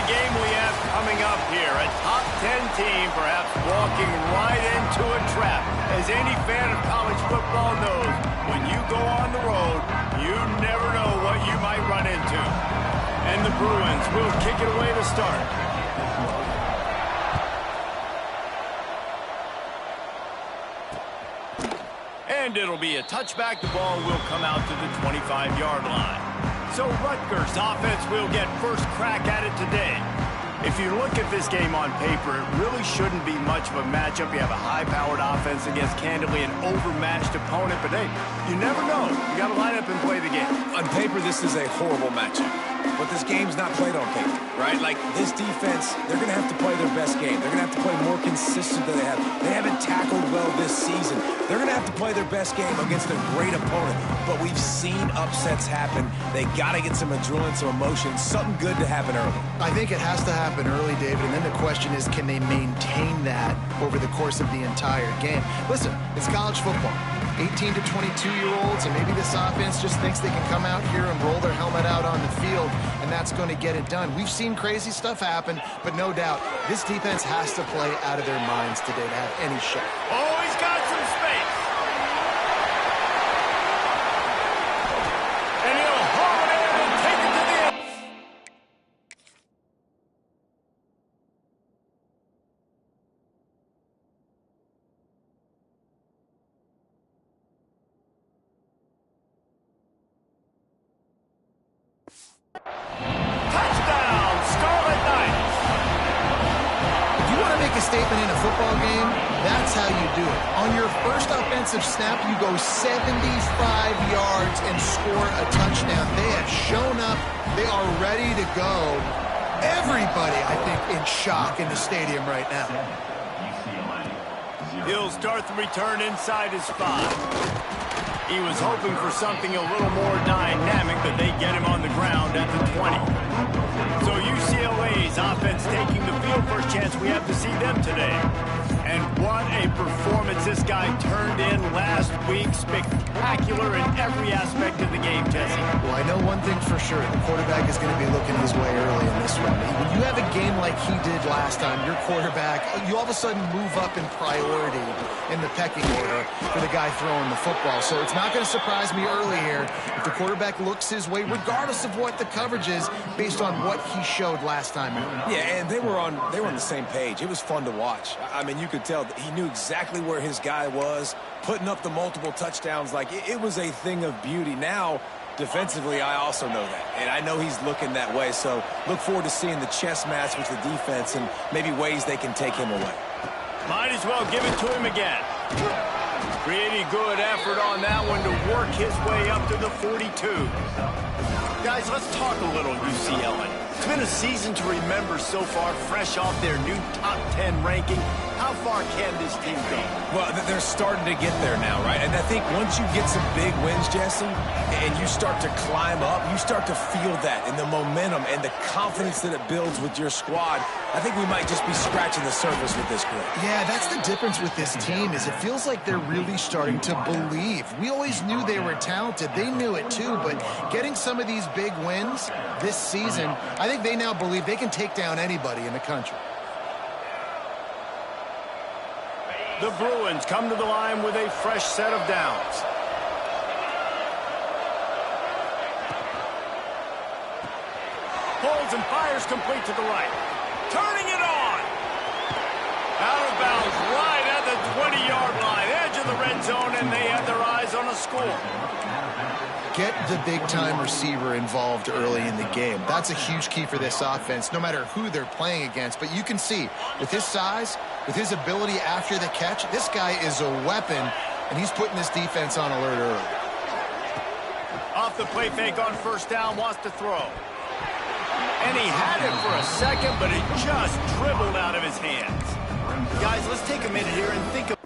a game we have coming up here. A top 10 team perhaps walking right into a trap. As any fan of college football knows, when you go on the road, you never know what you might run into. And the Bruins will kick it away to start. And it'll be a touchback. The ball will come out to the 25-yard line. So Rutgers' offense will get first crack at it today. If you look at this game on paper, it really shouldn't be much of a matchup. You have a high-powered offense against, candidly, an overmatched opponent. But, hey, you never know. You got to line up and play the game. On paper, this is a horrible matchup. But this game's not played on paper, right? Like, this defense, they're going to have to play their best game. They're going to have to play more consistent than they have. They haven't tackled well this season. They're going to have to play their best game against a great opponent. But we've seen upsets happen. They got to get some adrenaline, some emotion, something good to happen early. I think it has to happen early, David, and then the question is, can they maintain that over the course of the entire game? Listen, it's college football. 18 to 22-year-olds, and maybe this offense just thinks they can come out here and roll their helmet out on the field, and that's going to get it done. We've seen crazy stuff happen, but no doubt, this defense has to play out of their minds today to have any shot. Oh, he's got some space. And he'll haul it in and take it to the end. Touchdown, Scarlet Knights. If you want to make a statement in a football game, that's how you do it. On your first offensive snap, you go 75 yards and score a touchdown. They have shown up. They are ready to go. Everybody, I think, in shock in the stadium right now. He'll start the return inside his 5. He was hoping for something a little more dynamic, but they get him on the ground at the 20. So UCLA's offense taking the field. First chance we have to see them today. And what a performance this guy turned in last week. Spectacular in every aspect of the game, Jesse. Well, I know one thing for sure. The quarterback is going to be looking his way early in this one. When you have a game like he did last time, your quarterback, you all of a sudden move up in priority in the pecking order for the guy throwing the football. So it's not going to surprise me early here if the quarterback looks his way, regardless of what the coverage is, based on what he showed last time. Yeah, and they were on the same page. It was fun to watch. I mean, you could tell that he knew exactly where his guy was, putting up the multiple touchdowns. Like, it was a thing of beauty. Now, defensively, I also know that, and I know he's looking that way. So look forward to seeing the chess match with the defense and maybe ways they can take him away. Might as well give it to him again. Pretty good effort on that one to work his way up to the 42. Guys, let's talk a little UCLA. It's been a season to remember so far, fresh off their new top 10 ranking. How far can this team go? Well, they're starting to get there now, right? And I think once you get some big wins, Jesse, and you start to climb up, you start to feel that and the momentum and the confidence that it builds with your squad. I think we might just be scratching the surface with this group. Yeah, that's the difference with this team, is it feels like they're really starting to believe. We always knew they were talented. They knew it too, but getting some of these big wins this season, I think they now believe they can take down anybody in the country. The Bruins come to the line with a fresh set of downs. Holds and fires complete to the right. Turning it on. Out of bounds right at the 20-yard line. Edge of the red zone, and they have their eyes on a score. Get the big-time receiver involved early in the game. That's a huge key for this offense, no matter who they're playing against. But you can see, with his size, with his ability after the catch, this guy is a weapon, and he's putting this defense on alert early. Off the play fake on first down, wants to throw. And he had it for a second, but it just dribbled out of his hands. Guys, let's take a minute here and think of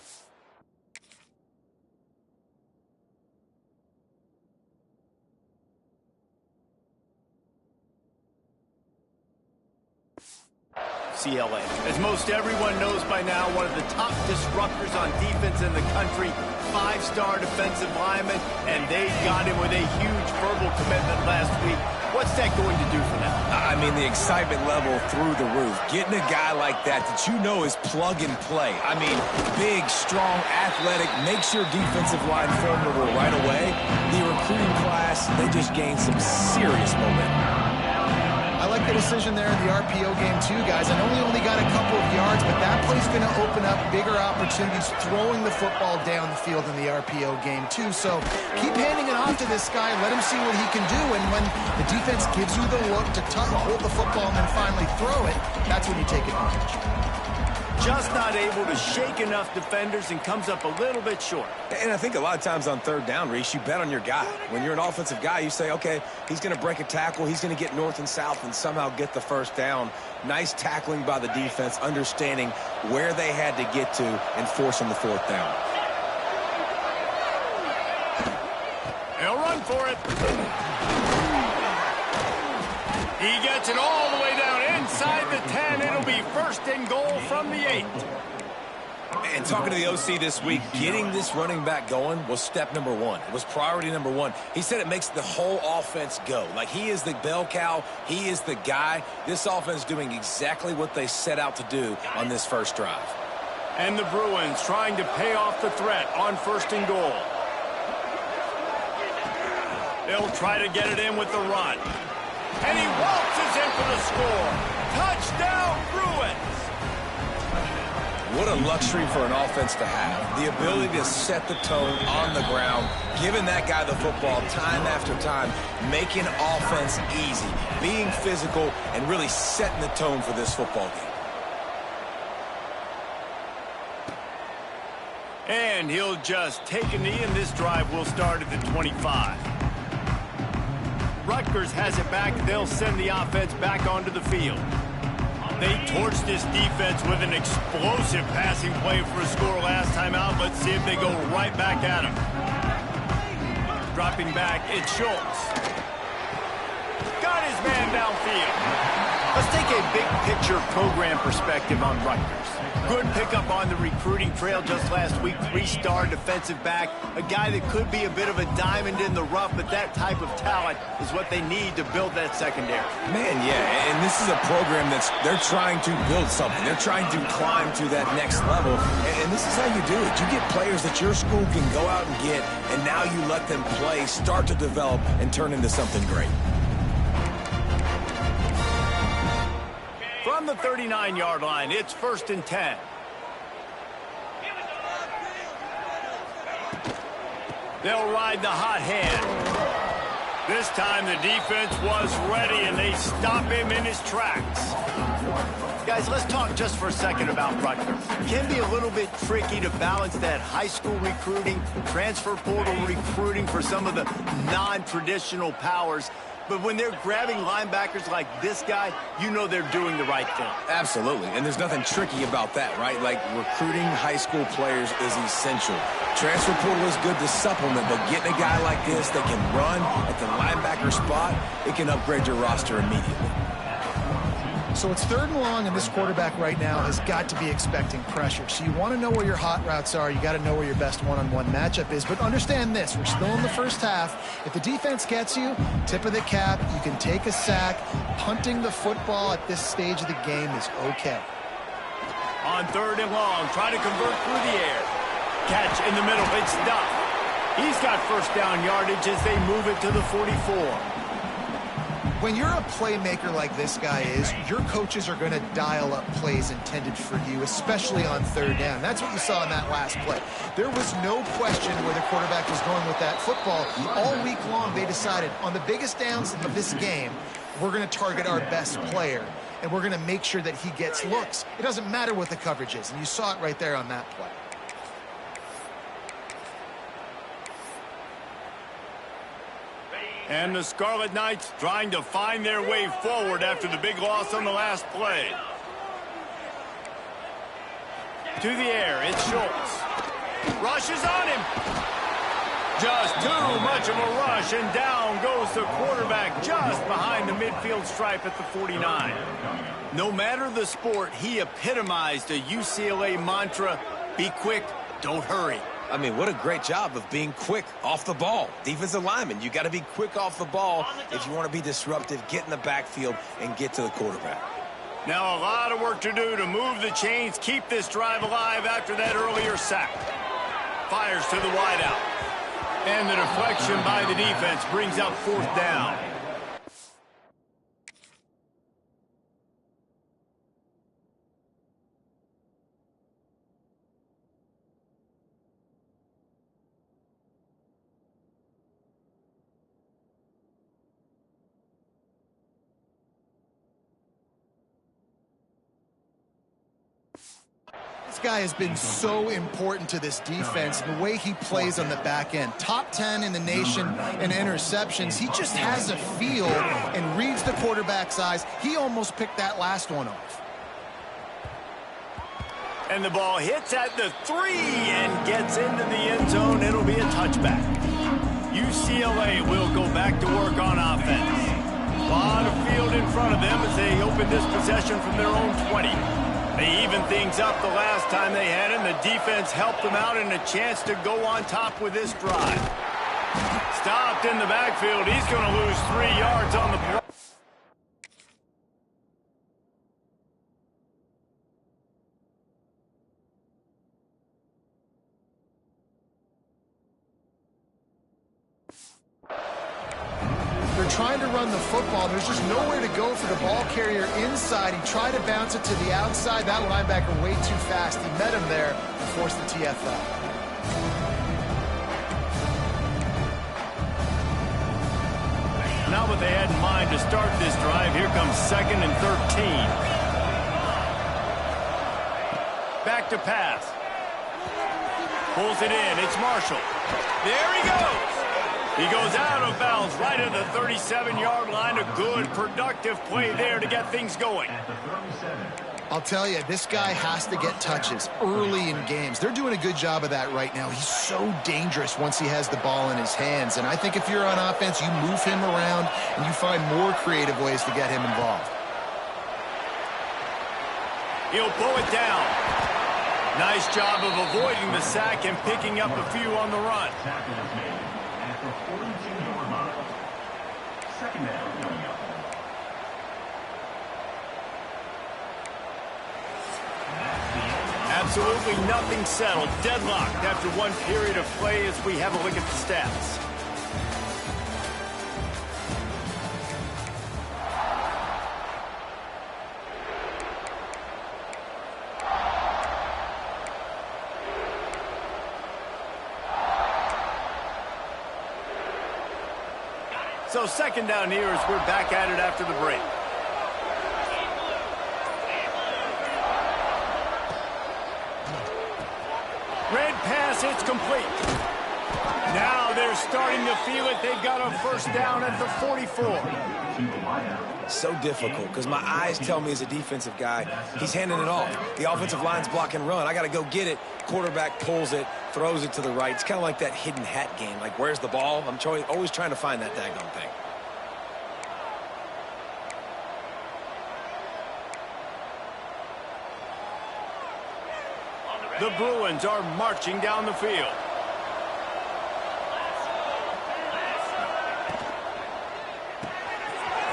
UCLA. As most everyone knows by now, one of the top disruptors on defense in the country, 5-star defensive lineman, and they got him with a huge verbal commitment last week. What's that going to do for them? I mean, the excitement level through the roof. Getting a guy like that you know is plug and play. I mean, big, strong, athletic, makes your defensive line formidable right away. The recruiting class, they just gained some serious momentum. I like the decision there in the RPO game too, guys. I know he only got a couple of yards, but that play's going to open up bigger opportunities throwing the football down the field in the RPO game too. So keep handing it off to this guy. Let him see what he can do. And when the defense gives you the look to hold the football and then finally throw it, that's when you take advantage. Just not able to shake enough defenders and comes up a little bit short. And I think a lot of times on third down, Reese, you bet on your guy. When you're an offensive guy, you say, okay, he's going to break a tackle, he's going to get north and south and somehow get the first down. Nice tackling by the defense, understanding where they had to get to and forcing the fourth down. He'll run for it. He gets it all the way down inside the 10. It'll be first and goal from the 8. And talking to the OC this week, getting this running back going was step number one. It was priority number one. He said it makes the whole offense go. Like, he is the bell cow. He is the guy. This offense doing exactly what they set out to do on this first drive. And the Bruins trying to pay off the threat on first and goal. They'll try to get it in with the run. And he waltzes in for the score. Touchdown, Bruins! What a luxury for an offense to have. The ability to set the tone on the ground, giving that guy the football time after time, making offense easy, being physical, and really setting the tone for this football game. And he'll just take a knee, and this drive will start at the 25. Rutgers has it back. They'll send the offense back onto the field. They torched this defense with an explosive passing play for a score last time out. Let's see if they go right back at him. Dropping back, it's Schultz. Got his man downfield. Let's take a big picture program perspective on Rutgers. Good pickup on the recruiting trail just last week. 3-star defensive back. A guy that could be a bit of a diamond in the rough, but that type of talent is what they need to build that secondary. Man, yeah, and this is a program they're trying to build something. They're trying to climb to that next level, and this is how you do it. You get players that your school can go out and get, and now you let them play, start to develop, and turn into something great. From the 39-yard line, it's first and 10. They'll ride the hot hand. This time the defense was ready, and they stop him in his tracks. Guys, let's talk just for a second about Rutgers. It can be a little bit tricky to balance that high school recruiting, transfer portal recruiting for some of the non-traditional powers. But when they're grabbing linebackers like this guy, you know they're doing the right thing. Absolutely, and there's nothing tricky about that, right? Like, recruiting high school players is essential. Transfer portal is good to supplement, but getting a guy like this that can run at the linebacker spot, it can upgrade your roster immediately. So it's 3rd and long, and this quarterback right now has got to be expecting pressure. So you want to know where your hot routes are. You got to know where your best one-on-one matchup is. But understand this, we're still in the first half. If the defense gets you, tip of the cap, you can take a sack. Punting the football at this stage of the game is okay. On 3rd and long, try to convert through the air. Catch in the middle, it's Duff. He's got first down yardage as they move it to the 44. When you're a playmaker like this guy is, your coaches are going to dial up plays intended for you, especially on 3rd down. That's what you saw in that last play. There was no question where the quarterback was going with that football. All week long, they decided on the biggest downs of this game, we're going to target our best player, and we're going to make sure that he gets looks. It doesn't matter what the coverage is, and you saw it right there on that play. And the Scarlet Knights trying to find their way forward after the big loss on the last play. To the air, it's Schultz. Rushes on him. Just too much of a rush, and down goes the quarterback just behind the midfield stripe at the 49. No matter the sport, he epitomized a UCLA mantra, be quick, don't hurry. I mean, what a great job of being quick off the ball. Defensive lineman, you got to be quick off the ball if you want to be disruptive, get in the backfield, and get to the quarterback. Now a lot of work to do to move the chains, keep this drive alive after that earlier sack. Fires to the wideout. And the deflection by the defense brings up 4th down. This guy has been so important to this defense, the way he plays on the back end. Top 10 in the nation in interceptions. He just has a feel and reads the quarterback's eyes. He almost picked that last one off. And the ball hits at the 3 and gets into the end zone. It'll be a touchback. UCLA will go back to work on offense. A lot of field in front of them as they open this possession from their own 20. They evened things up the last time they had him. The defense helped them out and a chance to go on top with this drive. Stopped in the backfield. He's going to lose 3 yards on the play. They're trying to run the football. There's just nowhere to go for the ball carrier inside. He tried to bounce it to the outside. That linebacker way too fast. He met him there and forced the TFL. Not what they had in mind to start this drive. Here comes 2nd and 13. Back to pass. Pulls it in. It's Marshall. There he goes. He goes out of bounds right at the 37-yard line. A good, productive play there to get things going. I'll tell you, this guy has to get touches early in games. They're doing a good job of that right now. He's so dangerous once he has the ball in his hands. And I think if you're on offense, you move him around and you find more creative ways to get him involved. He'll pull it down. Nice job of avoiding the sack and picking up a few on the run. Absolutely nothing settled. Deadlocked after one period of play as we have a look at the stats. So 2nd down here as we're back at it after the break. Red pass, it's complete. Now they're starting to feel it. They've got a 1st down at the 44. So difficult because my eyes tell me as a defensive guy, he's handing it off. The offensive line's block and run. I got to go get it. Quarterback pulls it, throws it to the right. It's kind of like that hidden hat game. Like, where's the ball? I'm always trying to find that daggone thing. The Bruins are marching down the field.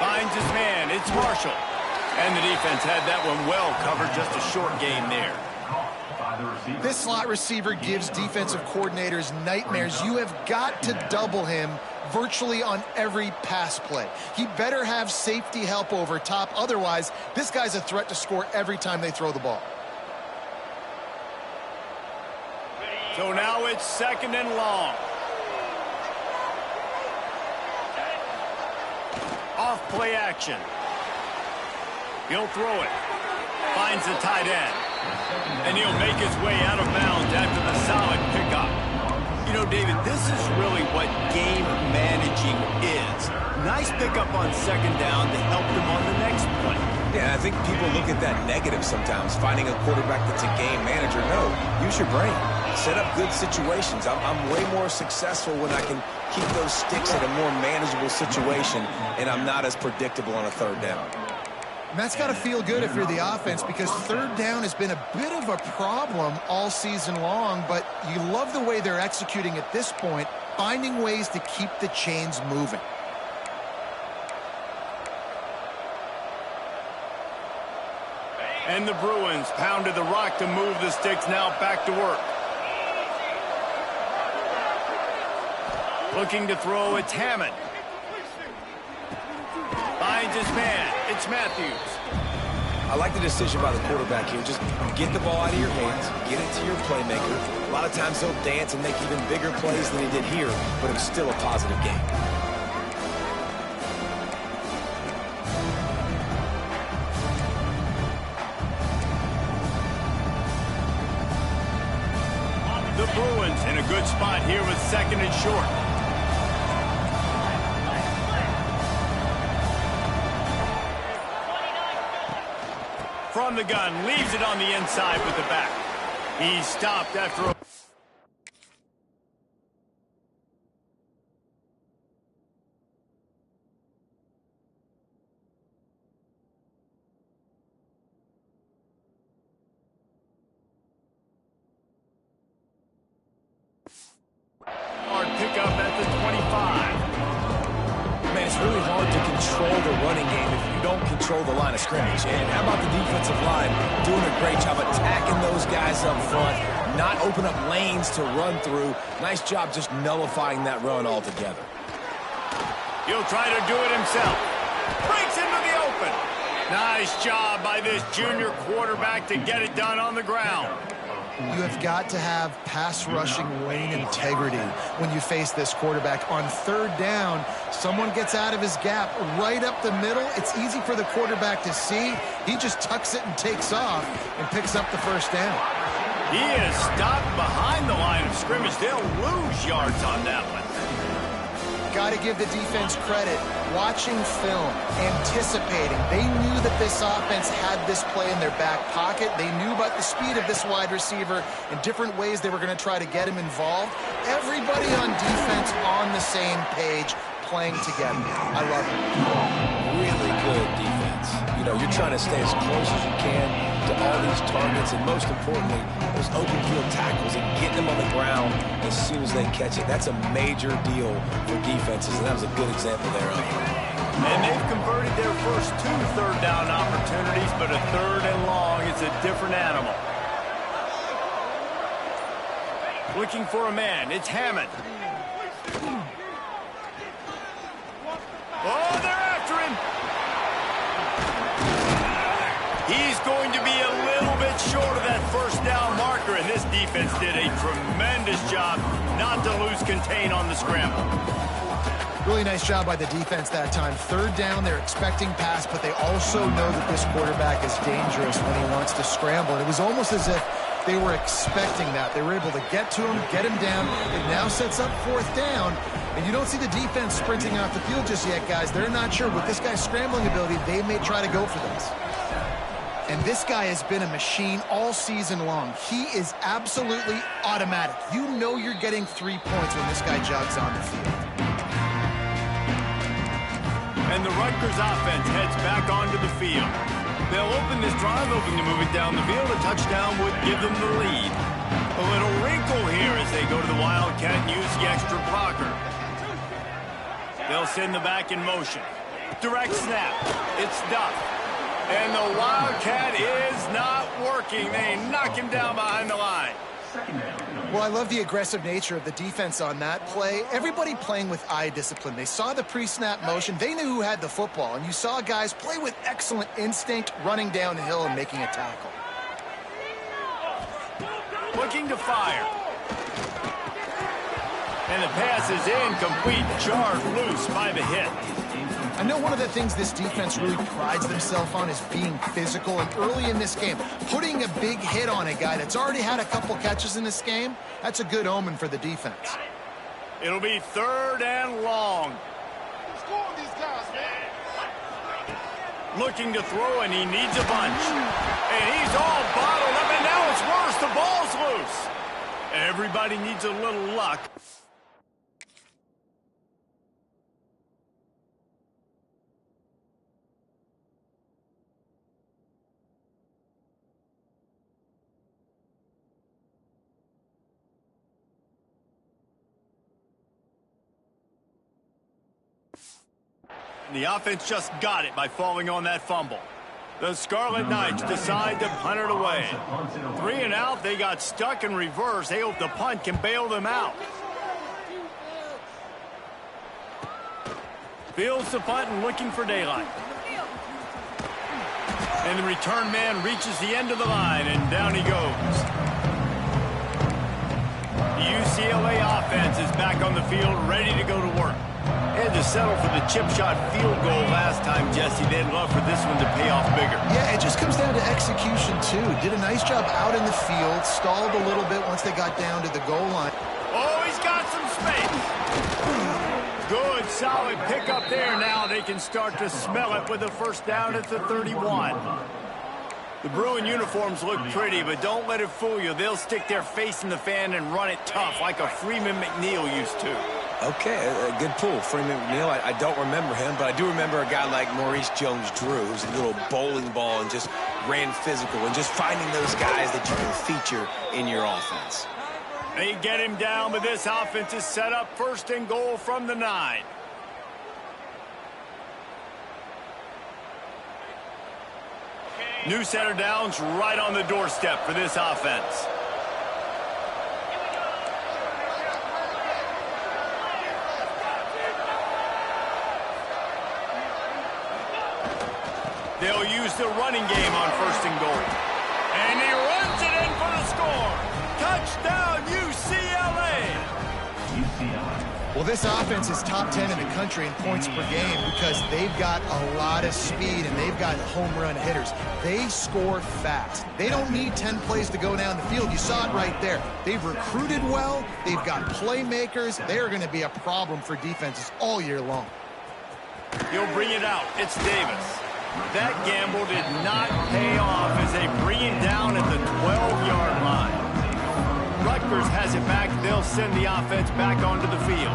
Finds his man. It's Marshall. And the defense had that one well covered. Just a short game there. This slot receiver gives defensive coordinators nightmares. You have got to double him virtually on every pass play. He better have safety help over top. Otherwise, this guy's a threat to score every time they throw the ball. So now it's 2nd and long. Off play action. He'll throw it. Finds the tight end. And he'll make his way out of bounds after the solid pickup. You know, David, this is really what game managing is. Nice pickup on 2nd down to help them on the next play. Yeah, I think people look at that negative sometimes, finding a quarterback that's a game manager. No, use your brain. Set up good situations. I'm way more successful when I can keep those sticks in a more manageable situation, and I'm not as predictable on a 3rd down. And that's got to feel good if you're the offense, because third down has been a bit of a problem all season long, but you love the way they're executing at this point, finding ways to keep the chains moving. And the Bruins pounded the rock to move the sticks now back to work. Looking to throw, it's Hammond. Finds his man, it's Matthews. I like the decision by the quarterback here. Just get the ball out of your hands, get it to your playmaker. A lot of times he'll dance and make even bigger plays than he did here, but it was still a positive game. The Bruins in a good spot here with second and short. From the gun, leaves it on the inside with the back. He's stopped after a... Hard pickup at the 25. Man, it's really hard to control the running game if you don't control the line of scrimmage. And how about the defensive line doing a great job attacking those guys up front, not open up lanes to run through. Nice job just nullifying that run altogether. He'll try to do it himself. Breaks into the open. Nice job by this junior quarterback to get it done on the ground. You have got to have pass rushing lane integrity when you face this quarterback. On third down, someone gets out of his gap right up the middle. It's easy for the quarterback to see. He just tucks it and takes off and picks up the first down. He is stopped behind the line of scrimmage. They'll lose yards on that one. Got to give the defense credit. Watching film, anticipating. They knew that this offense had this play in their back pocket. They knew about the speed of this wide receiver and different ways they were going to try to get him involved. Everybody on defense on the same page, playing together. I love it. Really good defense. You know, you're trying to stay as close as you can to all these targets, and most importantly, those open field tackles and getting them on the ground as soon as they catch it. That's a major deal for defenses, and that was a good example there of it. And they've converted their first 2 third down opportunities, but a third and long is a different animal. Looking for a man, it's Hammond. Oh, they're after him. He's going to be a little bit short of that first down marker, and this defense did a tremendous job not to lose contain on the scramble. Really nice job by the defense that time. Third down, they're expecting pass, but they also know that this quarterback is dangerous when he wants to scramble. And it was almost as if they were expecting that. They were able to get to him, get him down. It now sets up fourth down. And you don't see the defense sprinting off the field just yet, guys. They're not sure. With this guy's scrambling ability, they may try to go for this. And this guy has been a machine all season long. He is absolutely automatic. You know you're getting 3 points when this guy jogs on the field. And the Rutgers offense heads back onto the field. They'll open this drive, hoping to move it down the field. A touchdown would give them the lead. A little wrinkle here as they go to the Wildcat and use the extra blocker. They'll send the back in motion. Direct snap. It's Duff. And the Wildcat is not working. They knock him down behind the line. Well, I love the aggressive nature of the defense on that play. Everybody playing with eye discipline. They saw the pre-snap motion. They knew who had the football. And you saw guys play with excellent instinct, running downhill and making a tackle. Looking to fire. And the pass is incomplete. Jarred loose by the hit. I know one of the things this defense really prides themselves on is being physical, and early in this game, putting a big hit on a guy that's already had a couple catches in this game, that's a good omen for the defense. It'll be third and long. Looking to throw, and he needs a bunch. And he's all bottled up, and now it's worse. The ball's loose. Everybody needs a little luck. and the offense just got it by falling on that fumble. The Scarlet Knights decide to punt it away. 3 and out, they got stuck in reverse. They hope the punt can bail them out. Fields the punt and looking for daylight. And the return man reaches the end of the line, and down he goes. The UCLA offense is back on the field, ready to go to work. They had to settle for the chip shot field goal last time, Jesse. They'd love for this one to pay off bigger. Yeah, it just comes down to execution, too. Did a nice job out in the field, stalled a little bit once they got down to the goal line. Oh, he's got some space. Good, solid pickup there. Now they can start to smell it with a first down at the 31. The Bruin uniforms look pretty, but don't let it fool you. They'll stick their face in the fan and run it tough like a Freeman McNeil used to. Okay, a good pull. Freeman McNeil, I don't remember him, but I do remember a guy like Maurice Jones-Drew, who's a little bowling ball and just ran physical, and just finding those guys that you can feature in your offense. They get him down, but this offense is set up first and goal from the 9. New set of downs right on the doorstep for this offense. They'll use the running game on first and goal. And he runs it in for the score. Touchdown, UCLA! Well, this offense is top 10 in the country in points per game because they've got a lot of speed and they've got home run hitters. They score fast. They don't need 10 plays to go down the field. You saw it right there. They've recruited well. They've got playmakers. They are going to be a problem for defenses all year long. He'll bring it out. It's Davis. That gamble did not pay off as they bring him down at the 12-yard line. Rutgers has it back. They'll send the offense back onto the field.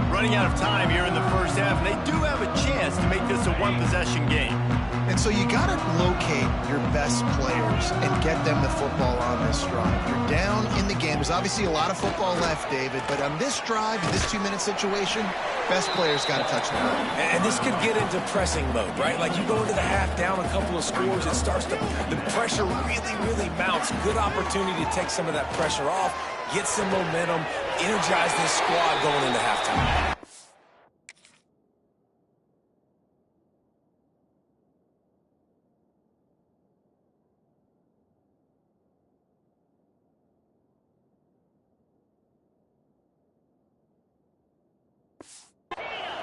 Running out of time here in the first half, and they do have a chance to make this a one-possession game. And so you got to locate your best players and get them the football on this drive. You're down in the game. There's obviously a lot of football left, David, but on this drive, in this 2-minute situation, best players got to touch the ball. And this could get into pressing mode, right? Like you go into the half down a couple of scores, it starts to, the pressure really mounts. Good opportunity to take some of that pressure off, get some momentum, energize this squad going into halftime.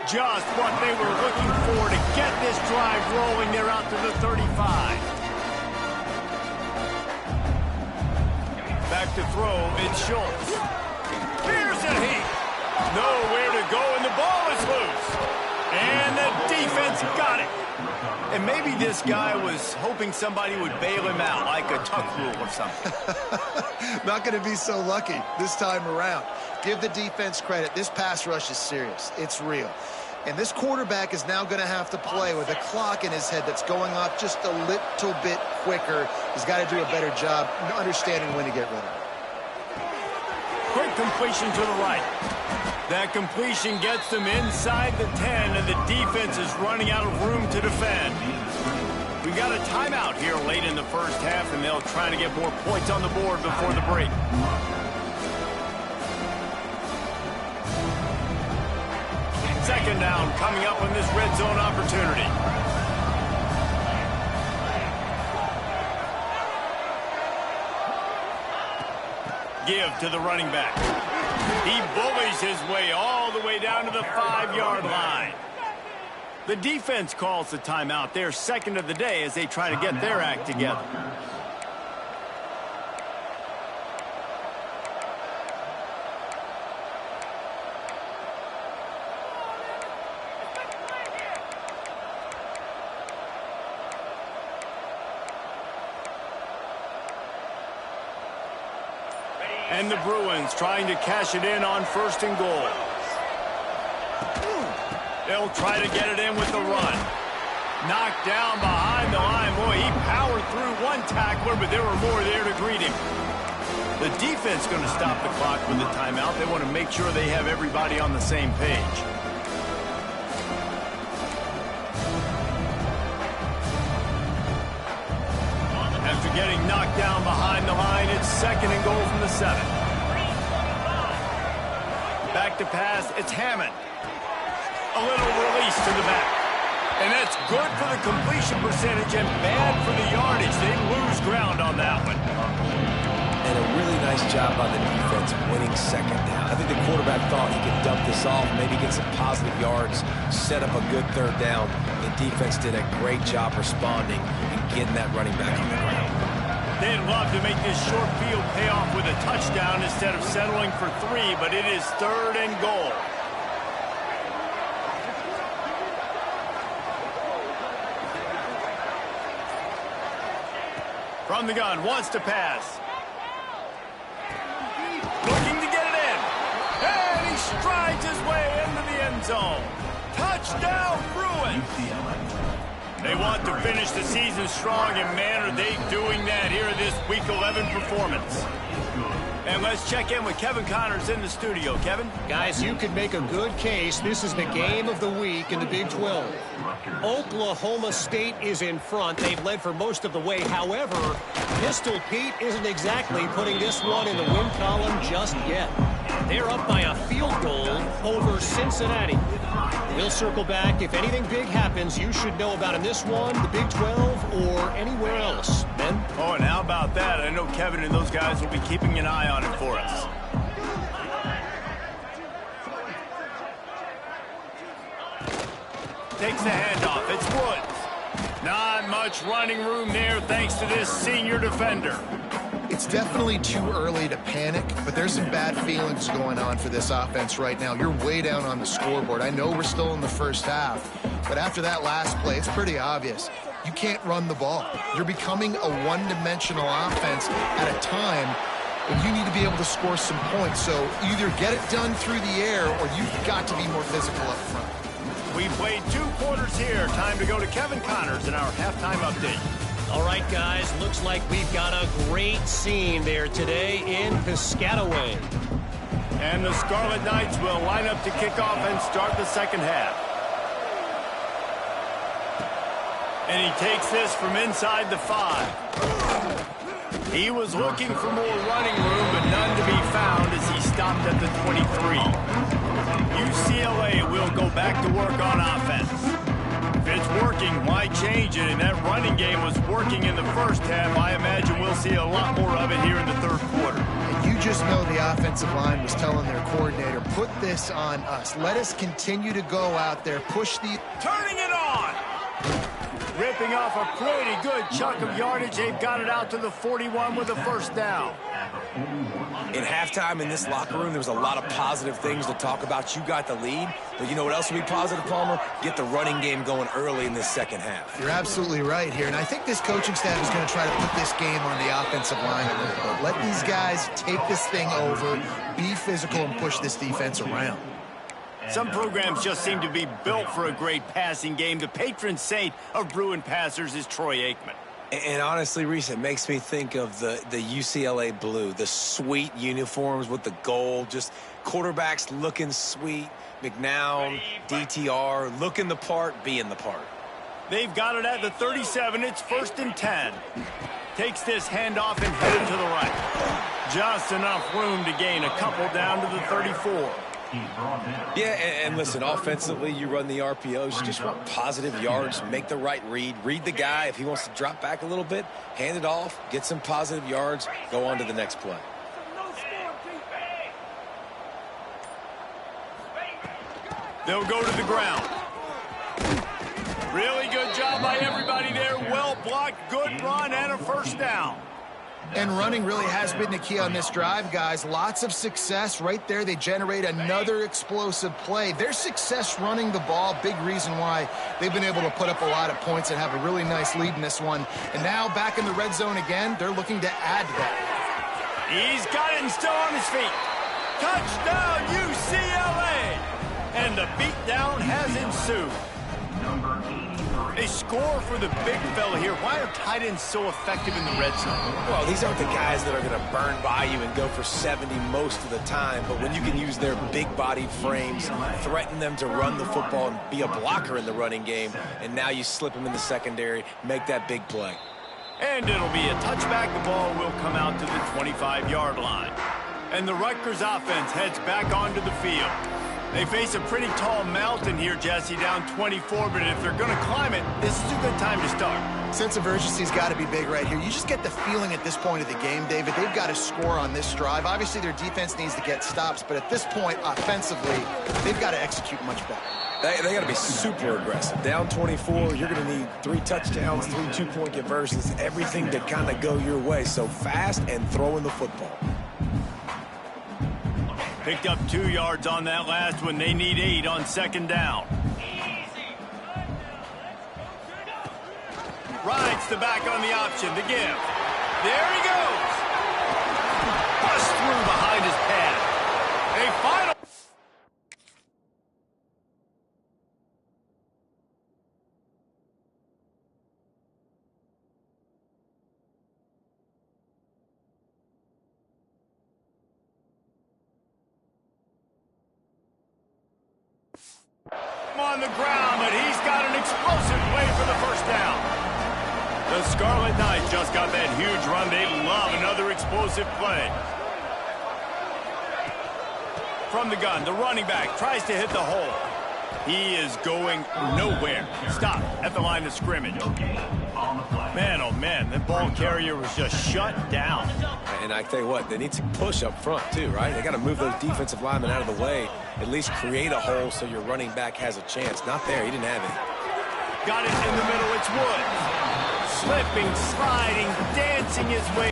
Just what they were looking for to get this drive rolling. They're out to the 35. Back to throw, it's Schultz. Here's a heat. Nowhere to go, and the ball is loose. And the defense got it. And maybe this guy was hoping somebody would bail him out, like a tuck rule or something. Not going to be so lucky this time around. Give the defense credit. This pass rush is serious. It's real. And this quarterback is now going to have to play with a clock in his head that's going off just a little bit quicker. He's got to do a better job understanding when to get rid of it. Quick completion to the right. That completion gets them inside the 10, and the defense is running out of room to defend. We've got a timeout here late in the first half, and they'll try to get more points on the board before the break. Second down coming up on this red zone opportunity. Give to the running back. He bullies his way all the way down to the 5-yard line. The defense calls the timeout. Their second of the day as they try to get their act together. And the Bruins trying to cash it in on first and goal. They'll try to get it in with the run. Knocked down behind the line. Boy, he powered through one tackler, but there were more there to greet him. The defense going to stop the clock with the timeout. They want to make sure they have everybody on the same page. getting knocked down behind the line. It's 2nd and goal from the 7. Back to pass. It's Hammond. A little release to the back. And that's good for the completion percentage and bad for the yardage. They lose ground on that one. And a really nice job by the defense winning 2nd down. I think the quarterback thought he could dump this off, maybe get some positive yards, set up a good 3rd down. The defense did a great job responding and getting that running back on the ground. They'd love to make this short field pay off with a touchdown instead of settling for 3, but it is 3rd and goal. From the gun, wants to pass. Looking to get it in. And he strides his way into the end zone. Touchdown, Bruins. They want to finish the season strong, and man, are they doing that here in this Week 11 performance. And let's check in with Kevin Connors in the studio. Kevin? Guys, you could make a good case. This is the game of the week in the Big 12. Oklahoma State is in front. They've led for most of the way. However, Pistol Pete isn't exactly putting this one in the win column just yet. They're up by a field goal over Cincinnati. We'll circle back. If anything big happens, you should know about in this one, the Big 12, or anywhere else. Ben? Oh, and how about that? I know Kevin and those guys will be keeping an eye on it for us. Takes the handoff. It's Woods. Not much running room there thanks to this senior defender. It's definitely too early to panic, but there's some bad feelings going on for this offense right now. You're way down on the scoreboard. I know we're still in the first half, but after that last play, it's pretty obvious. You can't run the ball. You're becoming a one-dimensional offense at a time when you need to be able to score some points. So either get it done through the air or you've got to be more physical up front. We played 2 quarters here. Time to go to Kevin Connors in our halftime update. All right, guys, looks like we've got a great scene there today in Piscataway. And the Scarlet Knights will line up to kick off and start the 2nd half. And he takes this from inside the 5. He was looking for more running room, but none to be found as he stopped at the 23. UCLA will go back to work on offense. If it's working, why change it? And that running game was working in the first half. I imagine we'll see a lot more of it here in the 3rd quarter. And you just know the offensive line was telling their coordinator, put this on us. Let us continue to go out there, push the... Turning it on! Ripping off a pretty good chunk of yardage. They've got it out to the 41 with a 1st down. In halftime in this locker room, there was a lot of positive things to talk about. You got the lead, but you know what else will be positive, Palmer? Get the running game going early in this 2nd half. You're absolutely right here, and I think this coaching staff is going to try to put this game on the offensive line a little bit. Let these guys take this thing over, be physical, and push this defense around. Some programs just seem to be built for a great passing game. The patron saint of Bruin passers is Troy Aikman. And honestly, Reese, it makes me think of the UCLA blue, the sweet uniforms with the gold, just quarterbacks looking sweet, McNown, DTR, looking the part, being the part. They've got it at the 37. It's 1st and 10. Takes this handoff and headed to the right. Just enough room to gain a couple down to the 34. Yeah, and listen, offensively, you run the RPOs. You just want positive yards, make the right read. Read the guy. If he wants to drop back a little bit, hand it off, get some positive yards, go on to the next play. They'll go to the ground. Really good job by everybody there. Well blocked, good run, and a 1st down. And running really has been the key on this drive, guys. Lots of success right there. They generate another explosive play. Their success running the ball, big reason why they've been able to put up a lot of points and have a really nice lead in this one. And now back in the red zone again, they're looking to add to that. He's got it and still on his feet. Touchdown, UCLA! And the beatdown has ensued. They score for the big fella here. Why are tight ends so effective in the red zone? Well, these aren't the guys that are going to burn by you and go for 70 most of the time, but when you can use their big-bodied frames, threaten them to run the football and be a blocker in the running game, and now you slip them in the secondary, make that big play. And it'll be a touchback. The ball will come out to the 25-yard line. And the Rutgers offense heads back onto the field. They face a pretty tall mountain here, Jesse, down 24, but if they're going to climb it, this is a good time to start. Sense of urgency's got to be big right here. You just get the feeling at this point of the game, David, they've got to score on this drive. Obviously, their defense needs to get stops, but at this point, offensively, they've got to execute much better. They got to be super aggressive. Down 24, you're going to need 3 touchdowns, 3 two-point conversions, everything to kind of go your way. So fast and throwing the football. Picked up 2 yards on that last one. They need 8 on second down. Rides the back on the option. The give. There he goes. Bust through behind his pad. A final. On the ground, but he's got an explosive play for the first down. The Scarlet Knights just got that huge run. They love another explosive play. From the gun, the running back tries to hit the hole. He is going nowhere. Stop at the line of scrimmage. Man, oh man, that ball carrier was just shut down. And I tell you what, they need to push up front too, right? They got to move those defensive linemen out of the way, at least create a hole so your running back has a chance. Not there, he didn't have it. Got it in the middle, it's Wood. Slipping, sliding, dancing his way.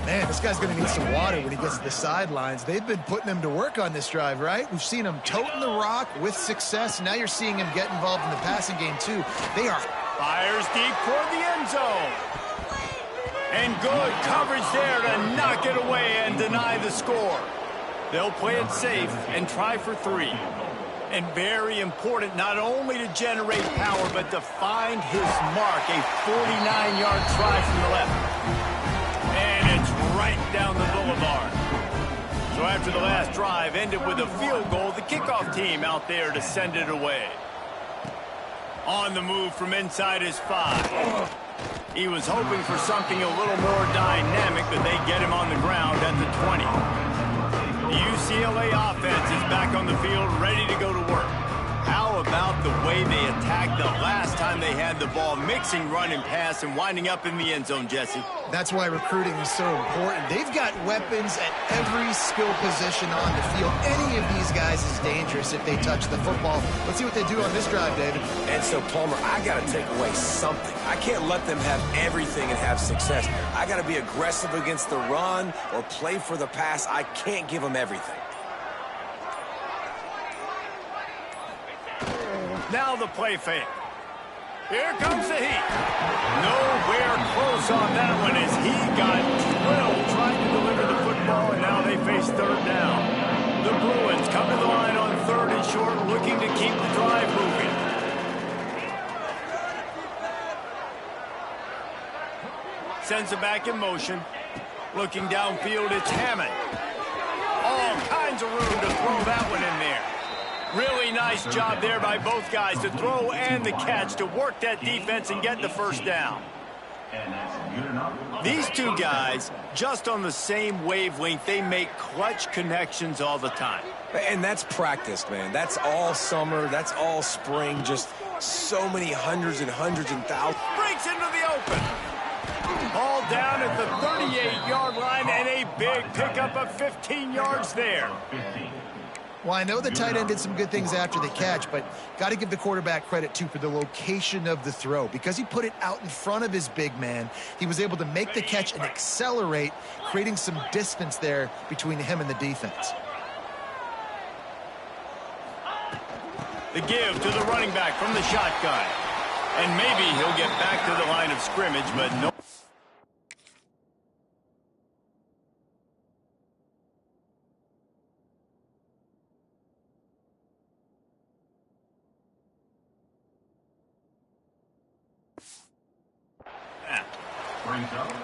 Man, this guy's going to need some water when he gets to the sidelines. They've been putting him to work on this drive, right? We've seen him toting the rock with success. Now you're seeing him get involved in the passing game, too. They are... Fires deep toward the end zone. And good coverage there to knock it away and deny the score. They'll play it safe and try for 3. And very important not only to generate power, but to find his mark. A 49-yard try from the left. And it's right down the boulevard. So after the last drive ended with a field goal, the kickoff team out there to send it away. On the move from inside his 5. He was hoping for something a little more dynamic, but they get him on the ground at the 20. The UCLA offense is back on the field, ready to go to work. How about the way they attacked the last time they had the ball, mixing run and pass and winding up in the end zone, Jesse? That's why recruiting is so important. They've got weapons at every skill position on the field. Any of these guys is dangerous if they touch the football. Let's see what they do on this drive, David. And so, Palmer, I got to take away something. I can't let them have everything and have success. I got to be aggressive against the run or play for the pass. I can't give them everything. Now the play fake. Here comes the heat. Nowhere close on that one as he got drilled trying to deliver the football, and now they face third down. The Bruins come to the line on 3rd and short, looking to keep the drive moving. Sends it back in motion. Looking downfield, it's Hammond. All kinds of room to throw that one in there. Really nice job there by both guys to throw and the catch to work that defense and get the first down. These two guys, just on the same wavelength, they make clutch connections all the time. And that's practice, man. That's all summer. That's all spring. Just so many hundreds and thousands. Breaks into the open. All down at the 38-yard line and a big pickup of 15 yards there. Well, I know the tight end did some good things after the catch, but got to give the quarterback credit, too, for the location of the throw. Because he put it out in front of his big man, he was able to make the catch and accelerate, creating some distance there between him and the defense. The give to the running back from the shotgun. And maybe he'll get back to the line of scrimmage, but no.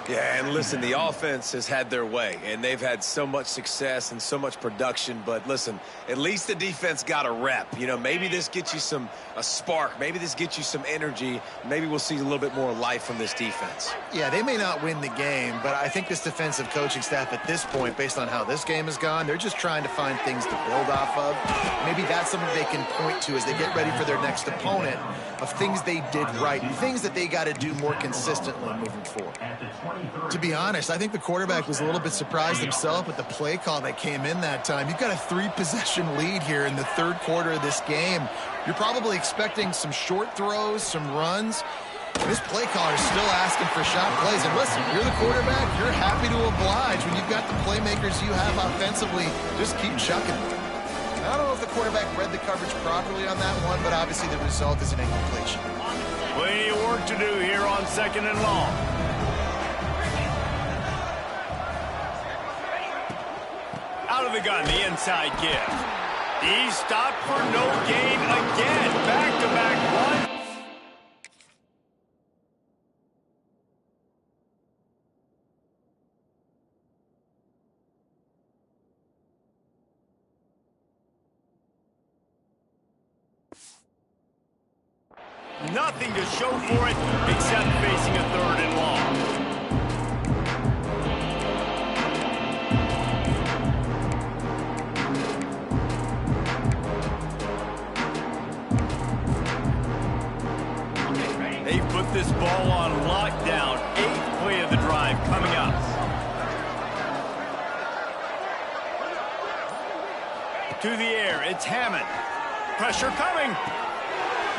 Yeah, and listen, the offense has had their way, and they've had so much success and so much production. But listen, at least the defense got a rep. You know, maybe this gets you a spark. Maybe this gets you some energy. Maybe we'll see a little bit more life from this defense. Yeah, they may not win the game, but I think this defensive coaching staff at this point, based on how this game has gone, they're just trying to find things to build off of. Maybe that's something they can point to as they get ready for their next opponent, of things they did right, things that they got to do more consistently moving forward. To be honest, I think the quarterback was a little bit surprised himself with the play call that came in that time. You've got a 3-possession lead here in the third quarter of this game. You're probably expecting some short throws, some runs. This play caller is still asking for shot plays. And listen, you're the quarterback. You're happy to oblige when you've got the playmakers you have offensively. Just keep chucking. I don't know if the quarterback read the coverage properly on that one, but obviously the result is an incompletion. Plenty of work to do here on 2nd and long. Out of the gun, the inside give. He stopped for no gain again. Back-to-back run. Nothing to show for it except facing a 3rd and long. They've put this ball on lockdown. 8th play of the drive coming up. To the air, it's Hammond. Pressure coming.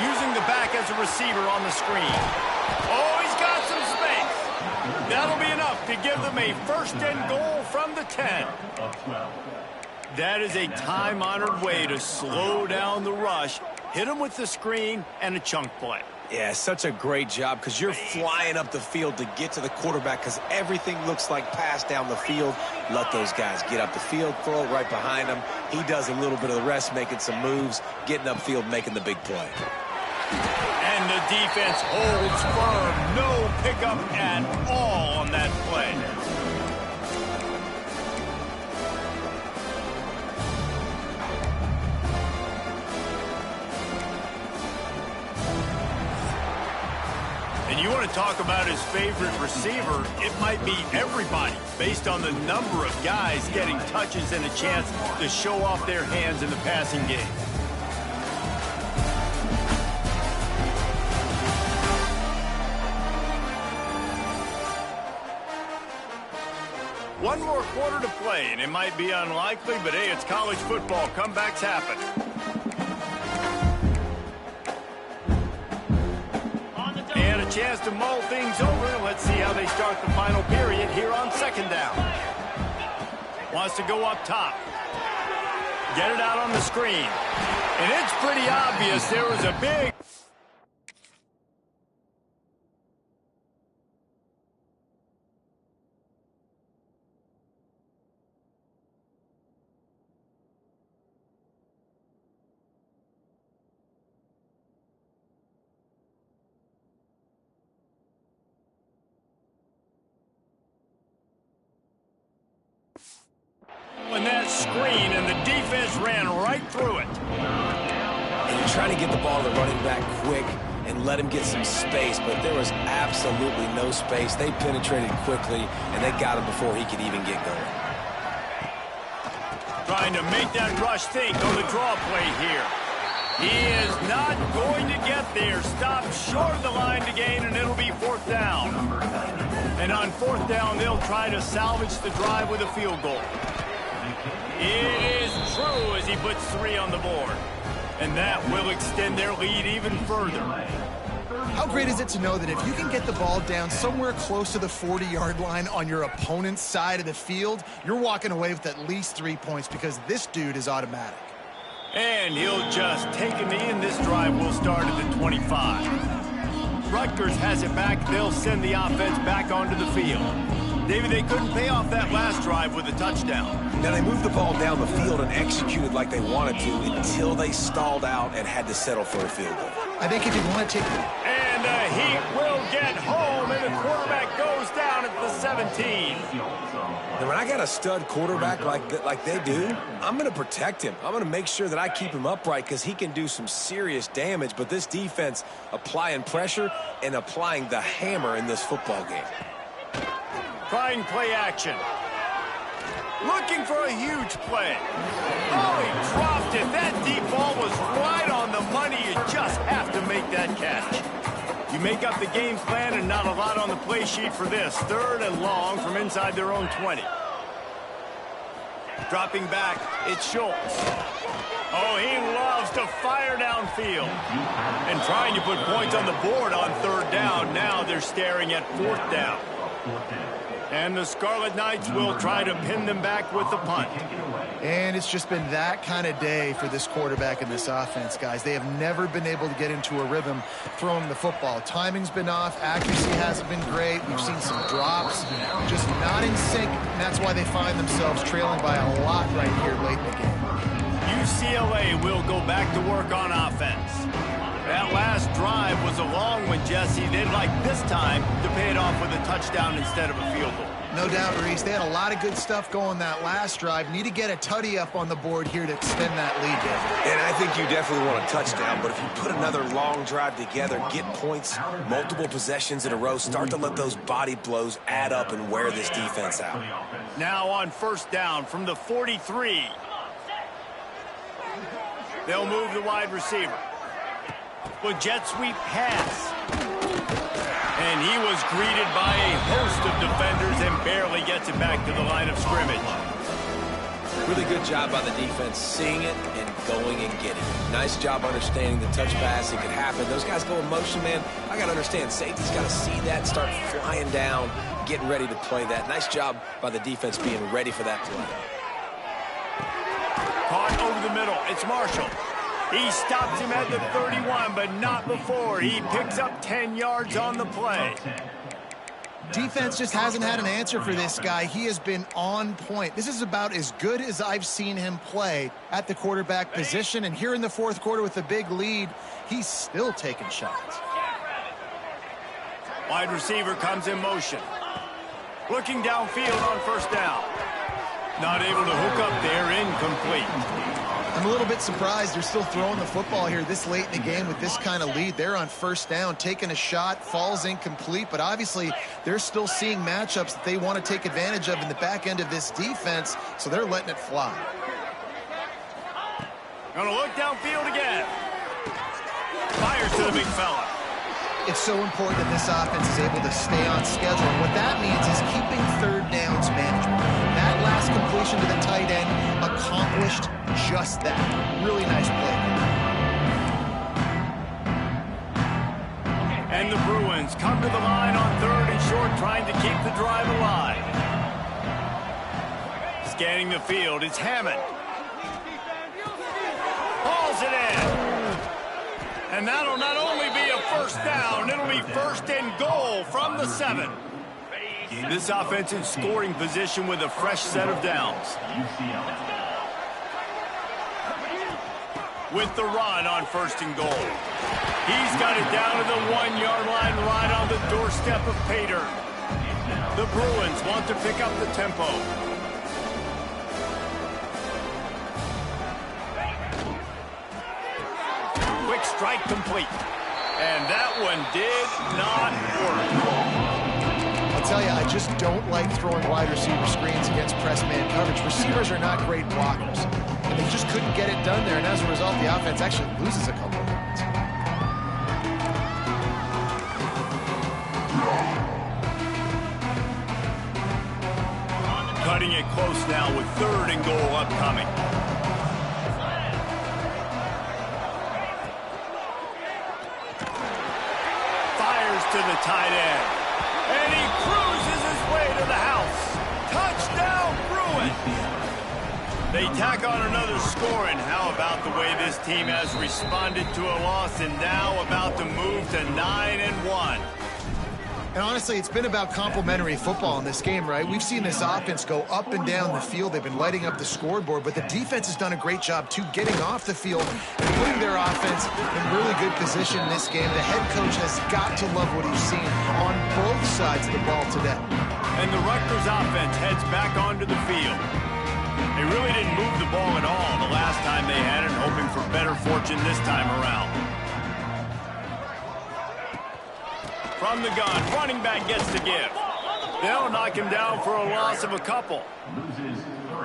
Using the back as a receiver on the screen. Oh, he's got some space. That'll be enough to give them a 1st and goal from the 10. That is a time-honored way to slow down the rush, hit them with the screen, and a chunk play. Yeah, such a great job because you're flying up the field to get to the quarterback because everything looks like pass down the field. Let those guys get up the field, throw it right behind him. He does a little bit of the rest, making some moves, getting upfield, making the big play. And the defense holds firm. No pickup at all on that play. And you want to talk about his favorite receiver, it might be everybody, based on the number of guys getting touches and a chance to show off their hands in the passing game. One more quarter to play, and it might be unlikely, but hey, it's college football. Comebacks happen. And a chance to mull things over. Let's see how they start the final period here on 2nd down. Wants to go up top. Get it out on the screen. And it's pretty obvious there was a big... in that screen, and the defense ran right through it. And you're trying to get the ball to the running back quick and let him get some space, but there was absolutely no space. They penetrated quickly, and they got him before he could even get going. Trying to make that rush think on the draw play here. He is not going to get there. Stopped short of the line to gain, and it'll be 4th down. And on 4th down, they'll try to salvage the drive with a field goal. It is true as he puts 3 on the board. And that will extend their lead even further. How great is it to know that if you can get the ball down somewhere close to the 40-yard line on your opponent's side of the field, you're walking away with at least 3 points because this dude is automatic. And he'll just take a knee, and this drive will start at the 25. Rutgers has it back. They'll send the offense back onto the field. David, they couldn't pay off that last drive with a touchdown. Now, they moved the ball down the field and executed like they wanted to until they stalled out and had to settle for a field goal. I think if you want to take... And And the Heat will get home, and the quarterback goes down at the 17. And when I got a stud quarterback like they do, I'm going to protect him. I'm going to make sure that I keep him upright because he can do some serious damage. But this defense applying pressure and applying the hammer in this football game. Trying play action. Looking for a huge play. Oh, he dropped it. That deep ball was right on the money. You just have to make that catch. You make up the game plan and not a lot on the play sheet for this. 3rd and long from inside their own 20. Dropping back, it's Schultz. Oh, he loves to fire downfield. And trying to put points on the board on 3rd down. Now they're staring at 4th down. And the Scarlet Knights will try to pin them back with the punt. And it's just been that kind of day for this quarterback and this offense, guys. They have never been able to get into a rhythm throwing the football. Timing's been off. Accuracy hasn't been great. We've seen some drops. Just not in sync, and that's why they find themselves trailing by a lot right here late in the game. UCLA will go back to work on offense. That last drive was a long one, Jesse. They'd like this time to pay it off with a touchdown instead of a field goal. No doubt, Reese. They had a lot of good stuff going that last drive. Need to get a tutty up on the board here to extend that lead, David. And I think you definitely want a touchdown, but if you put another long drive together, get points, multiple possessions in a row, start to let those body blows add up and wear this defense out. Now on 1st down from the 43. They'll move the wide receiver. With jet sweep pass. And he was greeted by a host of defenders and barely gets it back to the line of scrimmage. Really good job by the defense seeing it and going and getting it. Nice job understanding the touch pass. It could happen. Those guys go in motion, man. I got to understand. Safety's got to see that, start flying down, getting ready to play that. Nice job by the defense being ready for that play. Caught over the middle. It's Marshall. He stops him at the 31, but not before. He picks up 10 yards on the play. Defense just hasn't had an answer for this guy. He has been on point. This is about as good as I've seen him play at the quarterback position. And here in the 4th quarter with a big lead, he's still taking shots. Wide receiver comes in motion. Looking downfield on 1st down. Not able to hook up there, incomplete. I'm a little bit surprised they're still throwing the football here this late in the game with this kind of lead. They're on 1st down, taking a shot, falls incomplete, but obviously they're still seeing matchups that they want to take advantage of in the back end of this defense, so they're letting it fly. Gonna look downfield again. Fires to the big fella. It's so important that this offense is able to stay on schedule. And what that means is keeping 3rd downs manageable. That last completion to the tight end accomplished just that. Really nice play. And the Bruins come to the line on 3rd and short, trying to keep the drive alive. Scanning the field, it's Hammond. Hauls it in. And that'll not only be a 1st down, it'll be 1st and goal from the 7. This offense in scoring position with a fresh set of downs. With the run on 1st and goal. He's got it down to the 1-yard line right on the doorstep of Pater. The Bruins want to pick up the tempo. Quick strike complete. And that one did not work. I'll tell you, I just don't like throwing wide receiver screens against press man coverage. Receivers are not great blockers. And they just couldn't get it done there. And as a result, the offense actually loses a couple of yards. Cutting it close now with 3rd and goal upcoming. Fires to the tight end. And he cruises his way to the house. Touchdown, Bruins! They tack on another score, and how about the way this team has responded to a loss and now about to move to 9-1. And honestly, it's been about complementary football in this game, right? We've seen this offense go up and down the field. They've been lighting up the scoreboard, but the defense has done a great job, too, getting off the field and putting their offense in really good position in this game. The head coach has got to love what he's seen on both sides of the ball today. And the Rutgers offense heads back onto the field. They really didn't move the ball at all the last time they had it, hoping for better fortune this time around. From the gun, running back gets the give. They'll knock him down for a loss of a couple.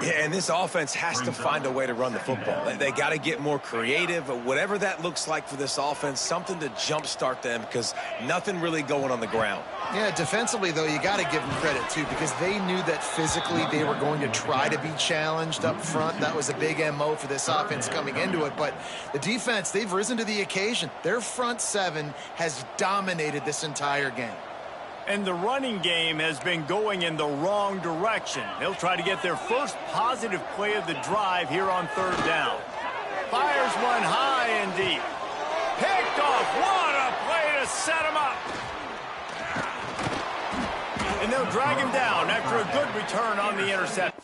Yeah, and this offense has to find a way to run the football. They got to get more creative, whatever that looks like for this offense, something to jumpstart them because nothing really going on the ground. Yeah, defensively, though, you got to give them credit, too, because they knew that physically they were going to try to be challenged up front. That was a big MO for this offense coming into it. But the defense, they've risen to the occasion. Their front seven has dominated this entire game. And the running game has been going in the wrong direction. They'll try to get their first positive play of the drive here on third down. Fires one high and deep. Picked off. What a play to set him up. And they'll drag him down after a good return on the interception.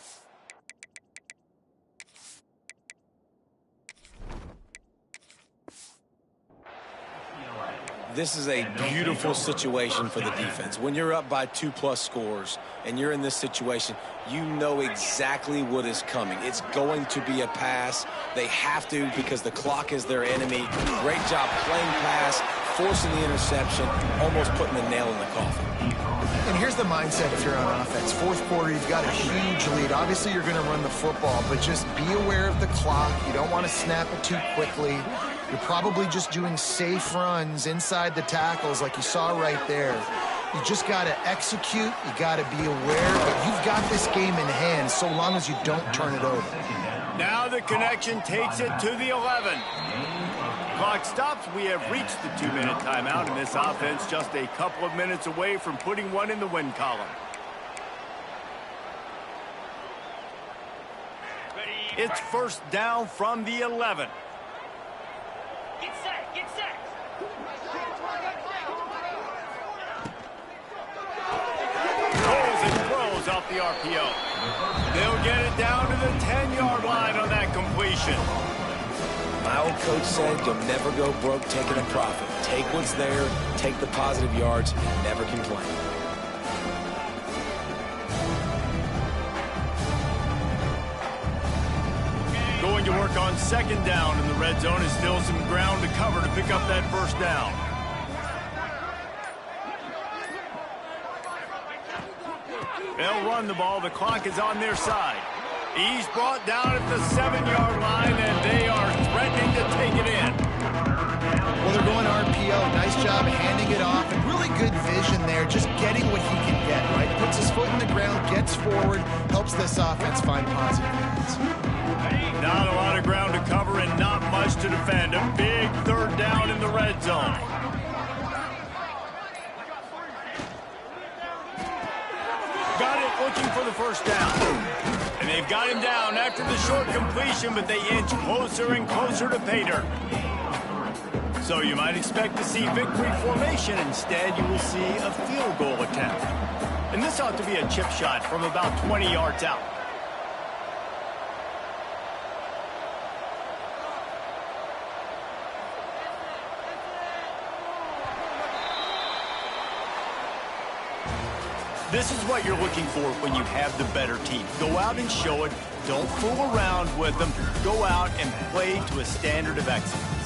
This is a beautiful situation for the defense. When you're up by 2+ scores and you're in this situation, you know exactly what is coming. It's going to be a pass. They have to because the clock is their enemy. Great job playing pass, forcing the interception, almost putting the nail in the coffin. And here's the mindset if you're on offense. Fourth quarter, you've got a huge lead. Obviously, you're going to run the football, but just be aware of the clock. You don't want to snap it too quickly. You're probably just doing safe runs inside the tackles like you saw right there. You just got to execute. You got to be aware, but you've got this game in hand so long as you don't turn it over. Now the connection takes it to the 11. Clock stops. We have reached the 2-minute timeout, and this offense just a couple of minutes away from putting one in the win column. It's first down from the 11. Get set, get set. Rolls and throws off the RPO. They'll get it down to the 10-yard line on that completion. My old coach said you'll never go broke taking a profit. Take what's there, take the positive yards, and never complain. Going to work on second down in the red zone is still some ground to cover to pick up that first down. They'll run the ball. The clock is on their side. He's brought down at the 7-yard line, and they are threatening to take it in. Well, they're going RPO. Nice job handing it off, and really good vision there, just getting what he can get, right? Puts his foot in the ground, gets forward, helps this offense find positive points. Not a lot of ground to cover and not much to defend. A big third down in the red zone. Got it, looking for the first down. And they've got him down after the short completion, but they inch closer and closer to pay dirt. So you might expect to see victory formation. Instead, you will see a field goal attempt. And this ought to be a chip shot from about 20 yards out. This is what you're looking for when you have the better team. Go out and show it. Don't fool around with them. Go out and play to a standard of excellence.